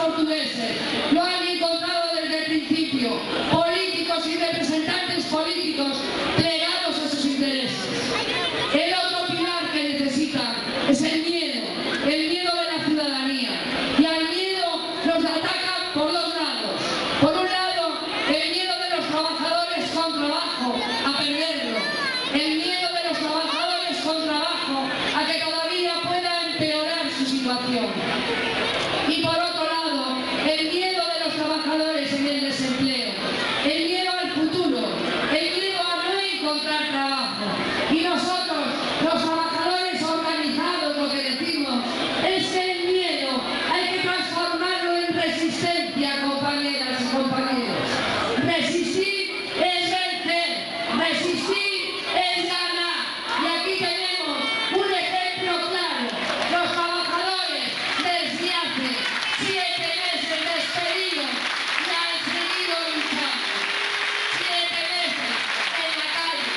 portugueses lo han encontrado desde el principio, políticos y representantes políticos plegados a sus intereses. El otro pilar que necesitan es el miedo de la ciudadanía. Y al miedo nos ataca por dos lados. Por un lado, el miedo de los trabajadores con trabajo a perderlo. El miedo de los trabajadores con trabajo a que todavía pueda empeorar su situación. Y por otro lado, el miedo de los trabajadores en el desempleo. El miedo al futuro. El miedo a no encontrar trabajo. Y nosotros, los trabajadores organizados, lo que decimos es que el miedo hay que transformarlo en resistencia, compañeras y compañeros. Resistir es vencer, resistir es ganar. Y aquí tenemos un ejemplo claro. Los trabajadores desde hace 7 meses despedidos y han seguido luchando. 7 meses en la calle,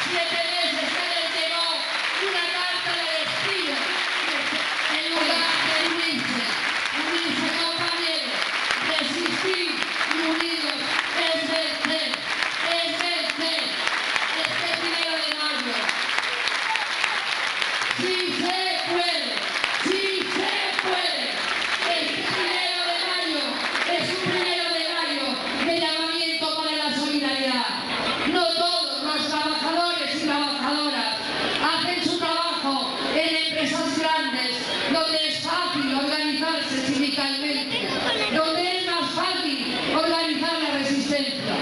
7 meses que les llegó una carta de despido. En lugar de unirse compañeros, resistir y unidos es vencer, es vencer. Este 1 de mayo, sí se puede, sí se puede. Este 1 de mayo es un 1 de mayo de llamamiento para la solidaridad. No todos los trabajadores y trabajadoras hacen su trabajo en empresas grandes, donde es fácil organizarse sindicalmente, donde es más fácil organizar la resistencia.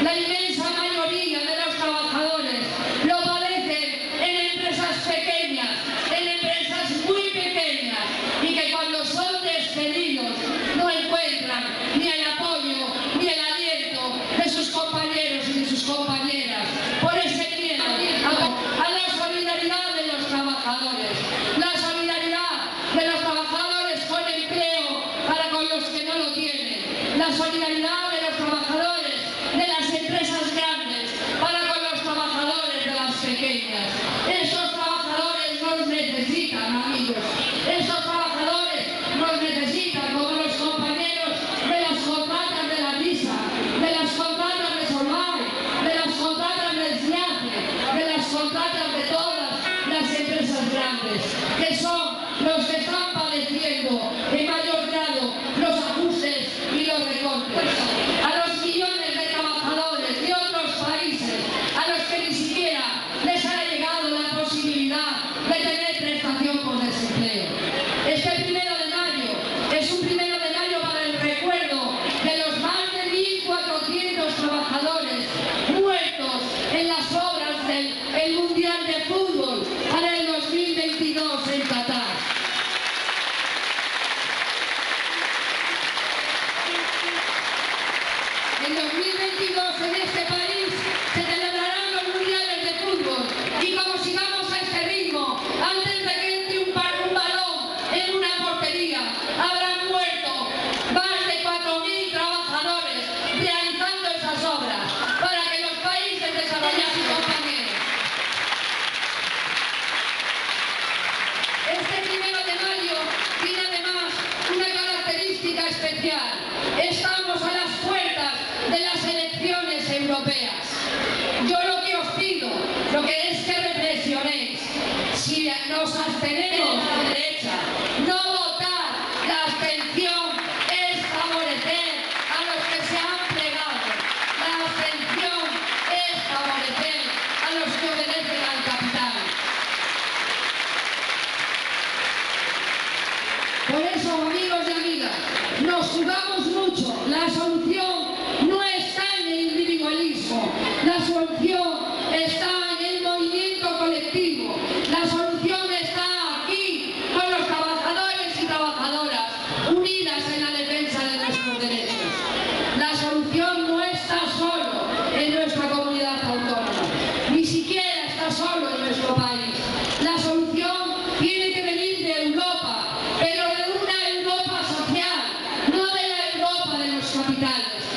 La inmensa mayoría de los trabajadores lo padecen en empresas pequeñas, en empresas muy pequeñas, y que cuando son despedidos no encuentran ni el apoyo ni el aliento de sus compañeros y de sus compañeras. Por ese miedo a la solidaridad de los trabajadores, la solidaridad de los trabajadores con empleo para con los que no lo tienen, la solidaridad de los trabajadores de las empresas grandes para con los trabajadores de las pequeñas. Esos trabajadores nos necesitan, amigos. Esos trabajadores nos necesitan, como los compañeros de las contratas de la Risa, de las contratas de Solvay, de las contratas del SIACE, de las contratas de todas las empresas grandes, que son los que están padeciendo en mayor grado los ajustes y los recortes. A los millones de trabajadores de otros países, a los que ni siquiera les ha llegado la posibilidad de tener prestación por desempleo. Este 1 de mayo es un 1 de mayo para el recuerdo de los más de 1.400 trabajadores muertos en las obras del Mundial de Fútbol para el 2022 en Qatar. En 2022 en este país se celebrarán los mundiales de fútbol, y como sigamos a este ritmo, antes de que entre un balón en una portería, habrán muerto más de 4.000 trabajadores realizando esas obras para que los países desarrollados y compañeros. Este 1 de mayo tiene además una característica especial. Estamos a las puertas de las elecciones europeas. Yo lo que os pido, lo que es que reflexionéis. Si nos abstenemos a la derecha, no votar, la abstención es favorecer a los que se han plegado. La abstención es favorecer a los que obedecen al capital. Por eso, amigos y amigas, nos jugamos mucho. La solución no está en el individualismo, la solución está en el movimiento colectivo, la solución está aquí con los trabajadores y trabajadoras unidas en la defensa de nuestros derechos. La solución no está solo en nuestra comunidad autónoma, ni siquiera está solo en nuestro país. La solución tiene que venir de Europa, pero de una Europa social, no de la Europa de los capitales.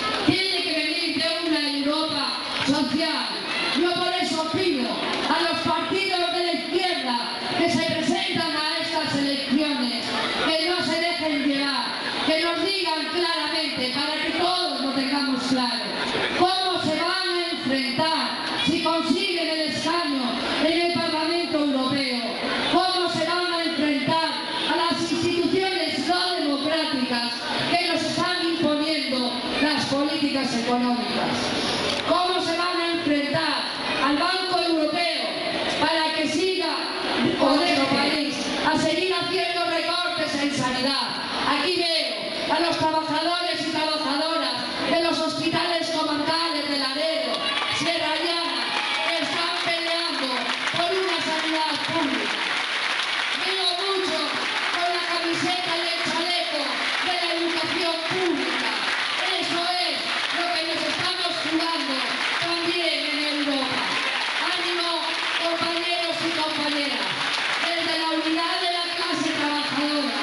que nos digan claramente, para que todos lo tengamos claro, cómo se van a enfrentar si consiguen el escaño en el Parlamento Europeo, cómo se van a enfrentar a las instituciones no democráticas que nos están imponiendo las políticas económicas, cómo se van a enfrentar al Banco Europeo para que siga, o nuestro país, a seguir haciendo recortes en sanidad. Aquí veo a los trabajadores y trabajadoras de los hospitales comarcales de Laredo, Sierra Llana, que están peleando por una sanidad pública. Veo mucho con la camiseta y el chaleco de la educación pública. Eso es lo que nos estamos jugando también en Europa. Ánimo, compañeros y compañeras, desde la unidad de la clase trabajadora,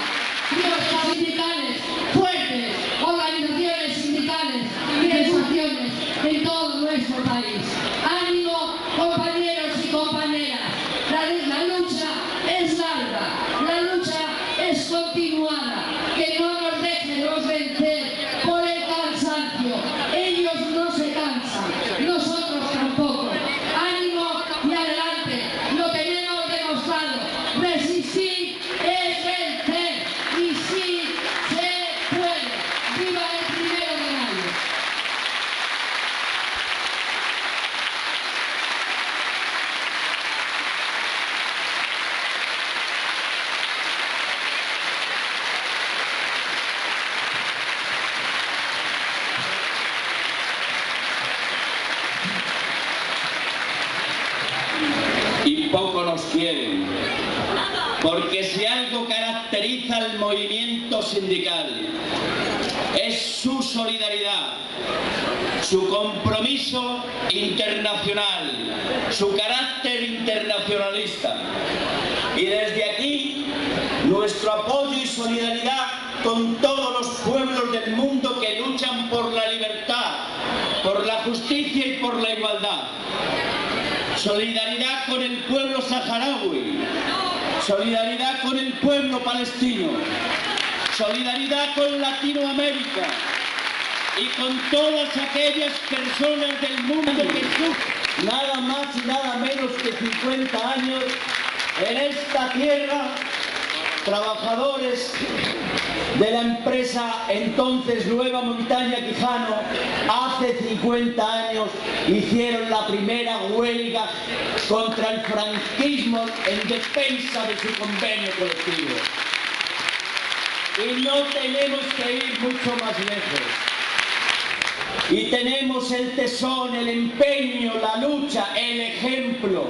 fuerzas sindicales fuertes, organizaciones sindicales y de estaciones en todo nuestro país. Ánimo, compañeros y compañeras, la lucha es larga, la lucha es continuada, que no nos dejemos vencer por el cansancio. Ellos no se cansan, nosotros tampoco. Ánimo y adelante, lo tenemos demostrado. Resistir es vencer y sí se puede. ¡Viva el 1 de mayo! Y poco nos quieren, porque si algo caracteriza al movimiento sindical es su solidaridad, su compromiso internacional, su carácter internacionalista. Y desde aquí, nuestro apoyo y solidaridad con todos los pueblos del mundo que luchan por la libertad, por la justicia y por la igualdad. Solidaridad con el pueblo saharaui, solidaridad con el pueblo palestino, solidaridad con Latinoamérica y con todas aquellas personas del mundo que sufren nada más y nada menos que 50 años en esta tierra. Trabajadores de la empresa entonces Nueva Montaña Quijano, hace 50 años hicieron la primera huelga contra el franquismo en defensa de su convenio colectivo. Y no tenemos que ir mucho más lejos. Y tenemos el tesón, el empeño, la lucha, el ejemplo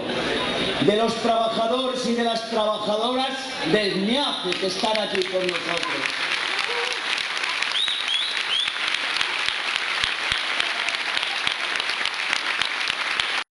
de los trabajadores y de las trabajadoras del MIACE que están aquí con nosotros.